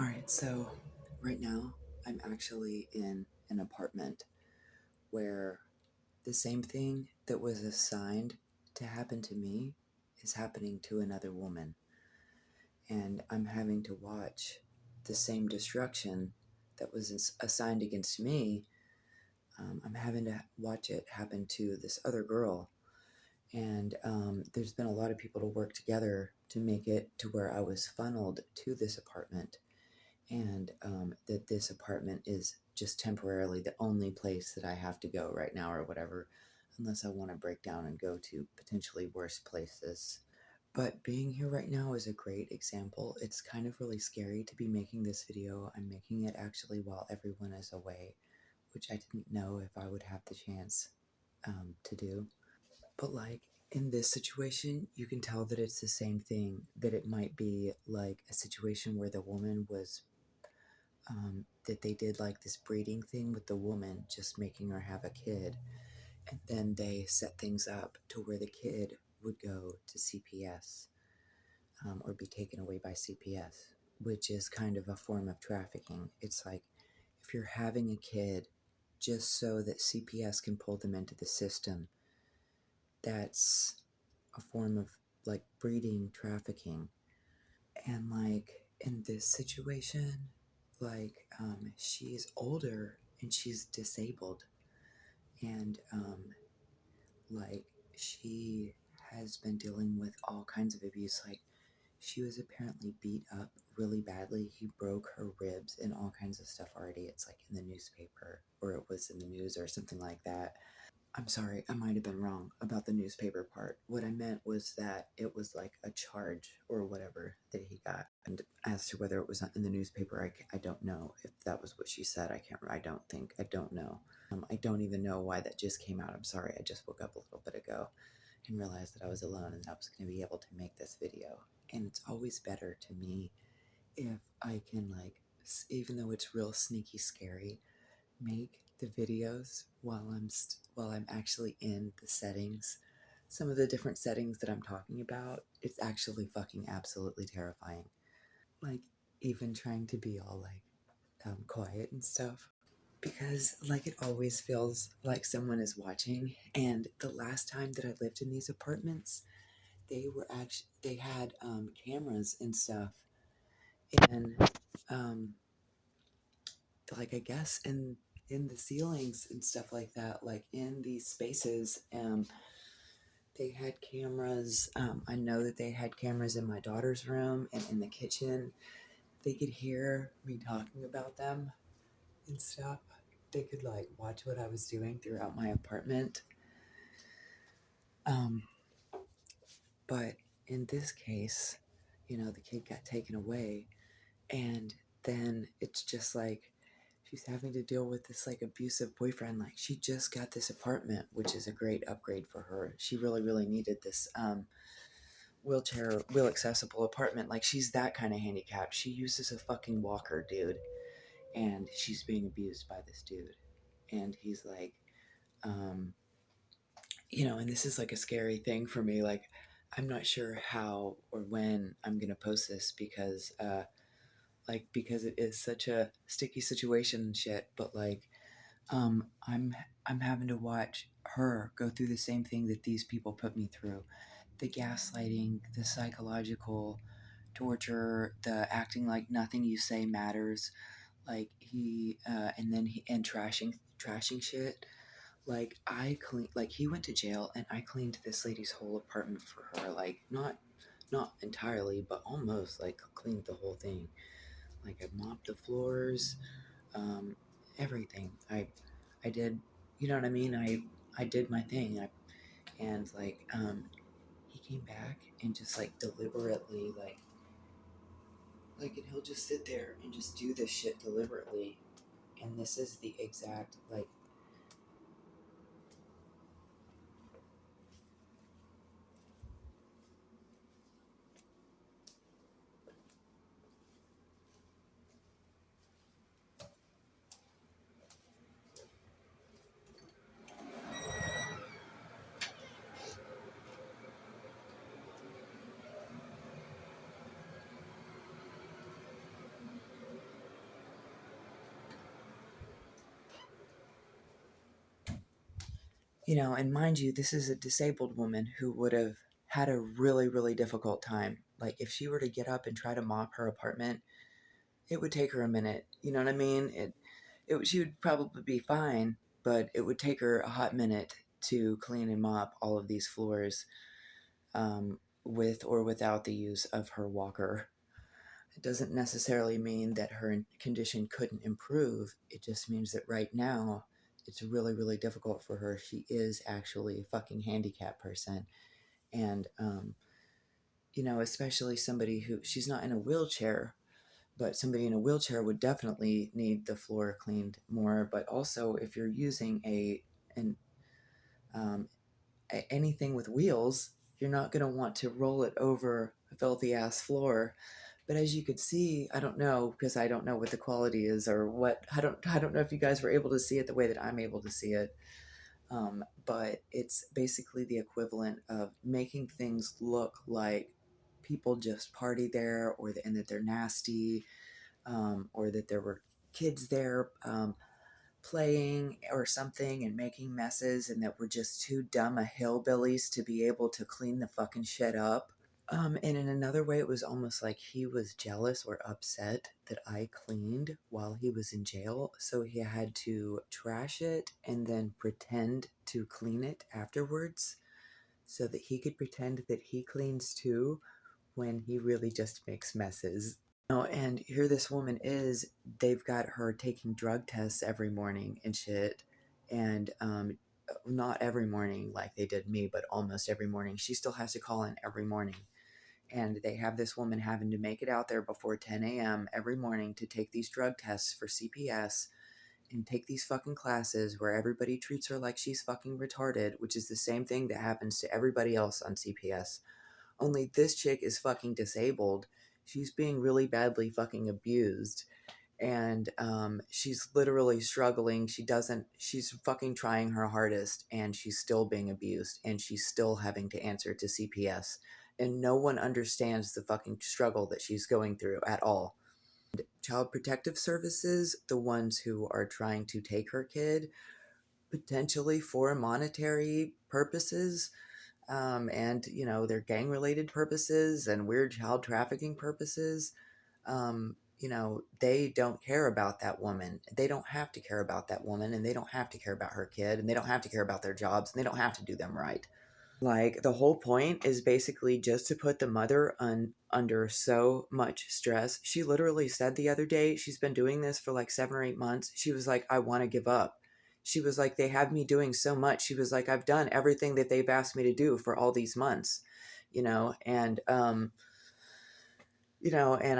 Alright, so right now I'm actually in an apartment where the same thing that was assigned to happen to me is happening to another woman. And I'm having to watch the same destruction that was assigned against me. I'm having to watch it happen to this other girl. And there's been a lot of people to work together to make it to where I was funneled to this apartment. And that this apartment is just temporarily the only place that I have to go right now or whatever, unless I want to break down and go to potentially worse places. But being here right now is a great example. It's kind of really scary to be making this video. I'm making it actually while everyone is away, which I didn't know if I would have the chance to do. But like in this situation, you can tell that it's the same thing, that it might be like a situation where the woman was that they did like this breeding thing with the woman, just making her have a kid. And then they set things up to where the kid would go to CPS or be taken away by CPS, which is kind of a form of trafficking. It's like if you're having a kid just so that CPS can pull them into the system, that's a form of like breeding trafficking. And like in this situation, like she's older and she's disabled, and like she has been dealing with all kinds of abuse. Like she was apparently beat up really badly. He broke her ribs and all kinds of stuff already. It's like in the newspaper, or it was in the news or something like that. I'm sorry, I might have been wrong about the newspaper part. What I meant was that it was like a charge or whatever that he got. And as to whether it was in the newspaper, I don't know if that was what she said. I don't know. I don't even know why that just came out. I'm sorry, I just woke up a little bit ago and realized that I was alone and that I was going to be able to make this video. And it's always better to me if I can, like, even though it's real sneaky scary, make the videos while I'm actually in the settings. Some of the different settings that I'm talking about, it's actually fucking absolutely terrifying. Like even trying to be all like quiet and stuff, because like it always feels like someone is watching. And the last time that I lived in these apartments, they had cameras and stuff, and um, like I guess in the ceilings and stuff like that, like in these spaces, they had cameras. I know that they had cameras in my daughter's room and in the kitchen. They could hear me talking about them and stuff. They could like watch what I was doing throughout my apartment. Um, but in this case, the kid got taken away, and then it's just like she's having to deal with this like abusive boyfriend. Like she just got this apartment, which is a great upgrade for her. She really, really needed this wheel accessible apartment. Like she's that kind of handicapped. She uses a fucking walker, dude, and she's being abused by this dude. And he's like, um, and this is like a scary thing for me. Like I'm not sure how or when I'm gonna post this because it is such a sticky situation and shit. But like um, I'm I'm having to watch her go through the same thing that these people put me through. The gaslighting, the psychological torture, the acting like nothing you say matters. Like and trashing shit. Like he went to jail and I cleaned this lady's whole apartment for her. Like not entirely, but almost like cleaned the whole thing. Like I mopped the floors, um, everything. I did, you know what I mean? I did my thing. And like he came back and just like deliberately and he'll just sit there and just do this shit deliberately. And this is the exact like And mind you, this is a disabled woman who would have had a really, really difficult time. Like, if she were to get up and try to mop her apartment, it would take her a minute. You know what I mean? She would probably be fine, but it would take her a hot minute to clean and mop all of these floors, with or without the use of her walker. It doesn't necessarily mean that her condition couldn't improve. It just means that right now it's really, really difficult for her. She is actually a fucking handicapped person. And, especially somebody who, she's not in a wheelchair, but somebody in a wheelchair would definitely need the floor cleaned more. But also, if you're using um, anything with wheels, you're not going to want to roll it over a filthy ass floor. But as you could see, I don't know, because I don't know what the quality is, or what, I don't know if you guys were able to see it the way that I'm able to see it. But it's basically the equivalent of making things look like people just party there, and that they're nasty, or that there were kids there, playing or something and making messes, and that we're just too dumb a hillbillies to be able to clean the fucking shit up. And in another way, it was almost like he was jealous or upset that I cleaned while he was in jail. So he had to trash it and then pretend to clean it afterwards so that he could pretend that he cleans too when he really just makes messes. Oh, and here this woman is, they've got her taking drug tests every morning and shit. And not every morning like they did me, but almost every morning. She still has to call in every morning, and they have this woman having to make it out there before 10 a.m. every morning to take these drug tests for CPS and take these fucking classes where everybody treats her like she's fucking retarded, which is the same thing that happens to everybody else on CPS. Only this chick is fucking disabled. She's being really badly fucking abused. And she's literally struggling. She's fucking trying her hardest, and she's still being abused, and she's still having to answer to CPS. And no one understands the fucking struggle that she's going through at all. Child Protective Services, the ones who are trying to take her kid, potentially for monetary purposes, and their gang related purposes and weird child trafficking purposes, they don't care about that woman. They don't have to care about that woman, and they don't have to care about her kid, and they don't have to care about their jobs, and they don't have to do them right. Like, the whole point is basically just to put the mother under so much stress. She literally said the other day, she's been doing this for like 7 or 8 months. She was like, I want to give up. She was like, they have me doing so much. She was like, I've done everything that they've asked me to do for all these months, and, and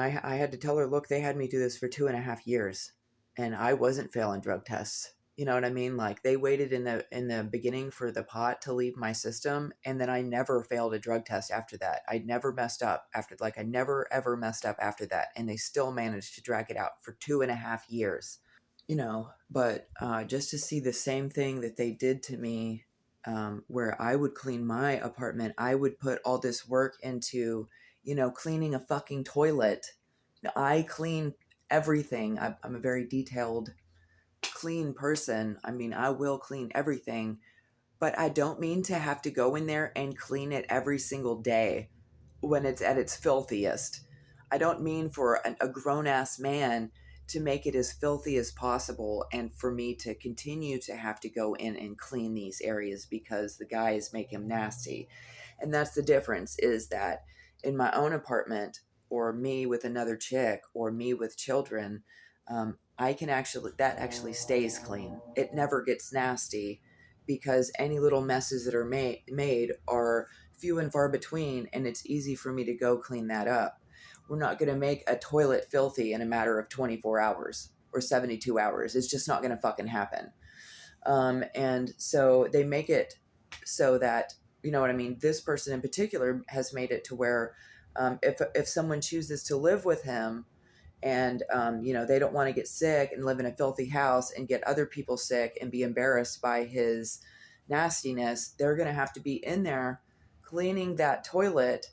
I had to tell her, look, they had me do this for 2.5 years, and I wasn't failing drug tests. You know what I mean? Like, they waited in the beginning for the pot to leave my system, and then I never failed a drug test after that. I never messed up after, like, I never ever messed up after that, and they still managed to drag it out for 2.5 years. But just to see the same thing that they did to me, where I would clean my apartment, I would put all this work into, cleaning a fucking toilet. I clean everything. I'm a very detailed, clean person. I mean, I will clean everything, but I don't mean to have to go in there and clean it every single day when it's at its filthiest. I don't mean for a grown ass man to make it as filthy as possible, and for me to continue to have to go in and clean these areas because the guys make him nasty. And that's the difference, is that in my own apartment, or me with another chick, or me with children, I can that actually stays clean. It never gets nasty, because any little messes that are made are few and far between, and it's easy for me to go clean that up. We're not going to make a toilet filthy in a matter of 24 hours or 72 hours. It's just not going to fucking happen. And so they make it so that, you know what I mean? This person in particular has made it to where, if someone chooses to live with him, and they don't want to get sick and live in a filthy house and get other people sick and be embarrassed by his nastiness, they're going to have to be in there cleaning that toilet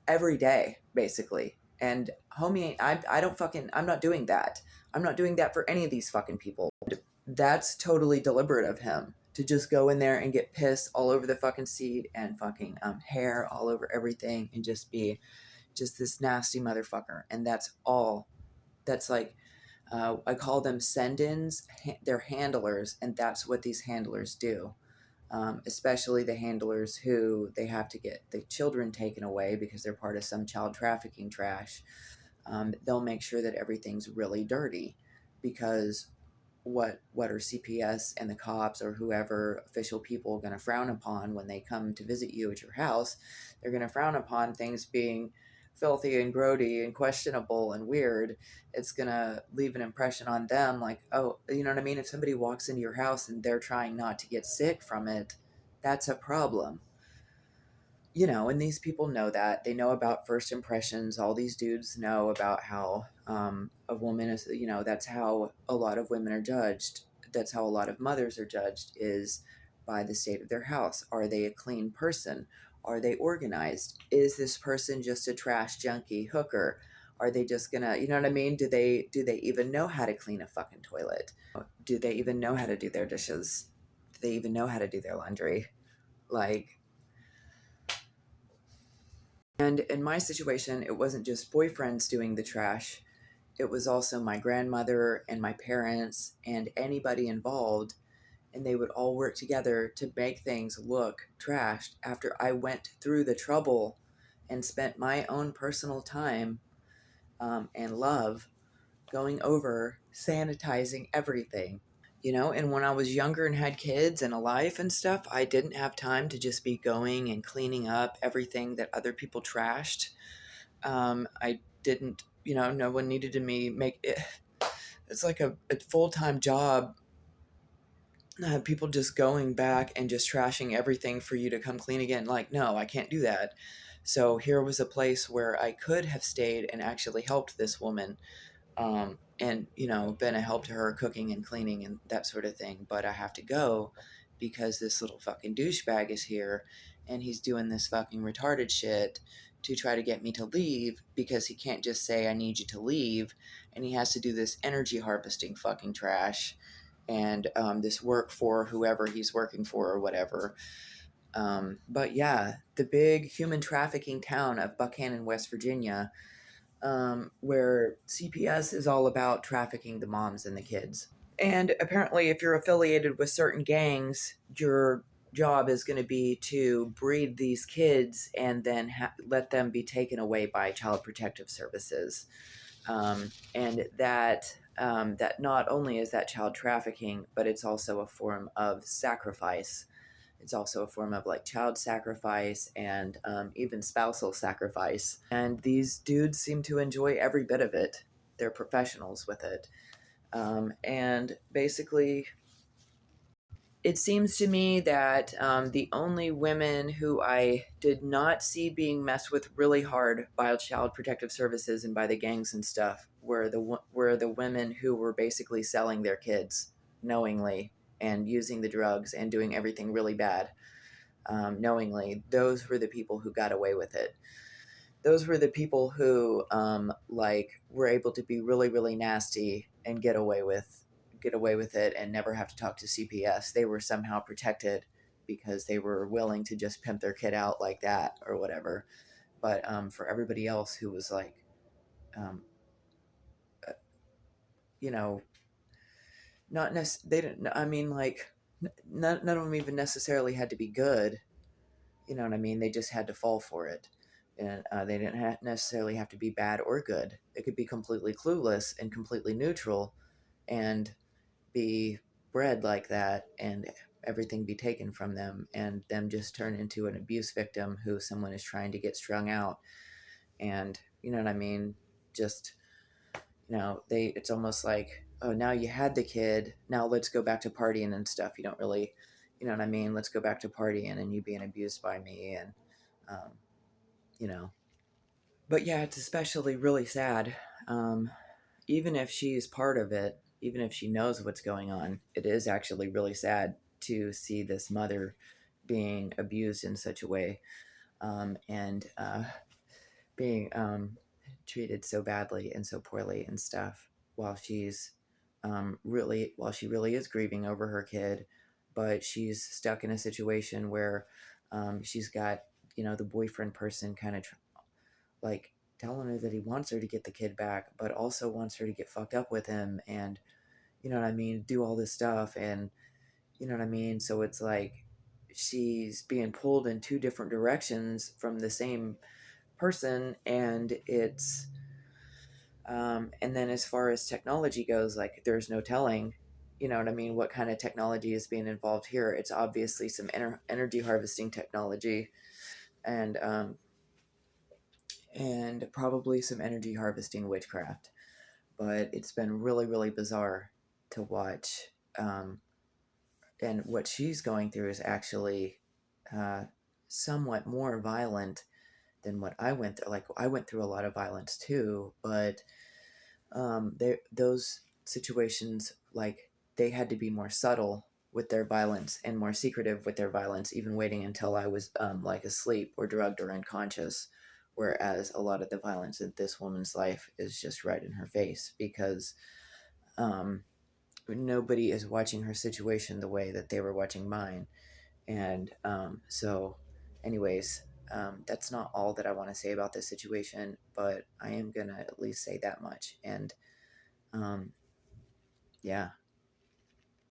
every day, basically. And homie, I'm not doing that. I'm not doing that for any of these fucking people. That's totally deliberate of him. to just go in there and get piss all over the fucking seat and fucking hair all over everything and just be just this nasty motherfucker. And that's all. That's like, I call them send-ins. They're handlers, and that's what these handlers do. Especially the handlers who they have to get the children taken away because they're part of some child trafficking trash. They'll make sure that everything's really dirty because what are CPS and the cops or whoever official people going to frown upon when they come to visit you at your house? They're going to frown upon things being filthy and grody and questionable and weird. It's going to leave an impression on them like, oh, you know what I mean? If somebody walks into your house and they're trying not to get sick from it, that's a problem. You know, and these people know that. They know about first impressions. All these dudes know about how a woman is, you know, that's how a lot of women are judged. That's how a lot of mothers are judged, is by the state of their house. Are they a clean person? Are they organized? Is this person just a trash junkie hooker? Are they just gonna, you know what I mean? Do they even know how to clean a fucking toilet? Do they even know how to do their dishes? Do they even know how to do their laundry? Like, and in my situation, it wasn't just boyfriends doing the trash. It was also my grandmother and my parents and anybody involved. And they would all work together to make things look trashed after I went through the trouble and spent my own personal time and love going over sanitizing everything. You know, and when I was younger and had kids and a life and stuff, I didn't have time to just be going and cleaning up everything that other people trashed. I didn't, you know, no one needed to me make it. It's like a full-time job. People just going back and just trashing everything for you to come clean again. Like, no, I can't do that. So here was a place where I could have stayed and actually helped this woman, and, you know, been a help to her cooking and cleaning and that sort of thing. But I have to go because this little fucking douchebag is here and he's doing this fucking retarded shit to try to get me to leave because he can't just say, I need you to leave. And he has to do this energy harvesting fucking trash and this work for whoever he's working for or whatever. But yeah, the big human trafficking town of Buchanan, West Virginia, where CPS is all about trafficking the moms and the kids. And apparently, if you're affiliated with certain gangs, your job is going to be to breed these kids and then let them be taken away by Child Protective Services. And that not only is that child trafficking, but it's also a form of sacrifice. It's also a form of like child sacrifice and even spousal sacrifice. And these dudes seem to enjoy every bit of it. They're professionals with it. And basically, it seems to me that the only women who I did not see being messed with really hard by Child Protective Services and by the gangs and stuff were the women who were basically selling their kids knowingly and using the drugs and doing everything really bad knowingly. Those were the people who got away with it. Those were the people who like were able to be really really nasty and get away with it and never have to talk to CPS. They were somehow protected because they were willing to just pimp their kid out like that or whatever. But for everybody else who was like, um, you know, they didn't. I mean, like, none of them even necessarily had to be good. You know what I mean? They just had to fall for it. And they didn't necessarily have to be bad or good. They could be completely clueless and completely neutral and be bred like that and everything be taken from them and them just turn into an abuse victim who someone is trying to get strung out. And you know what I mean? Just, you know, it's almost like, oh, now you had the kid, now let's go back to partying and stuff. You don't really, you know what I mean? Let's go back to partying and you being abused by me. And um, you know, but yeah, it's especially really sad. Even if she's part of it, even if she knows what's going on, it is actually really sad to see this mother being abused in such a way, and being treated so badly and so poorly and stuff while she's while she really is grieving over her kid, but she's stuck in a situation where she's got, the boyfriend person kind of like telling her that he wants her to get the kid back, but also wants her to get fucked up with him and, you know what I mean, do all this stuff. And, you know what I mean? So it's like she's being pulled in two different directions from the same person. And it's, and then as far as technology goes, like there's no telling, you know what I mean, what kind of technology is being involved here. It's obviously some energy harvesting technology, and and probably some energy harvesting witchcraft. But it's been really, really bizarre to watch. And what she's going through is actually uh, somewhat more violent than what I went through. Like I went through a lot of violence too, but those situations, like they had to be more subtle with their violence and more secretive with their violence, even waiting until I was like asleep or drugged or unconscious. Whereas a lot of the violence in this woman's life is just right in her face because um, nobody is watching her situation the way that they were watching mine. And so, anyways, that's not all that I want to say about this situation, but I am gonna at least say that much. And um, yeah,